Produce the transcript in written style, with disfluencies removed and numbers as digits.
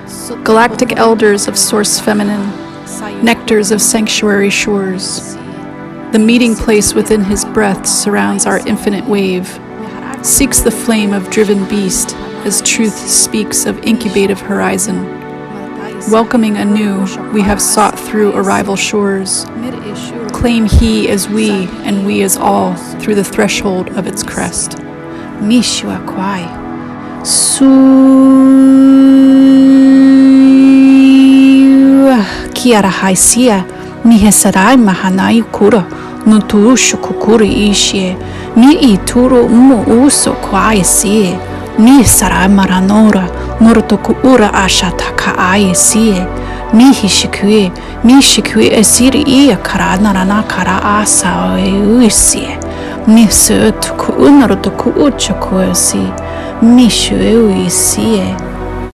Galactic elders of Source Feminine, Nectars of sanctuary shores. The meeting place within his breath surrounds our infinite wave, seeks the flame of driven beast as truth speaks of incubative horizon. Welcoming anew, we have sought through arrival shores. Claim he as we and we as all through the threshold of its crest. Mishua Kwai. Kiara haisia, mihe sarai mahanai kura, nutushu kukuri ishie, mi ituru mu uso kwai sie, mi sarai maranora, murtoku ura ashataka ai sie, mi shikui esiri ia karana rana kara asa uisie, mi sötuku unarotoku uchoku esi, mi shui sie.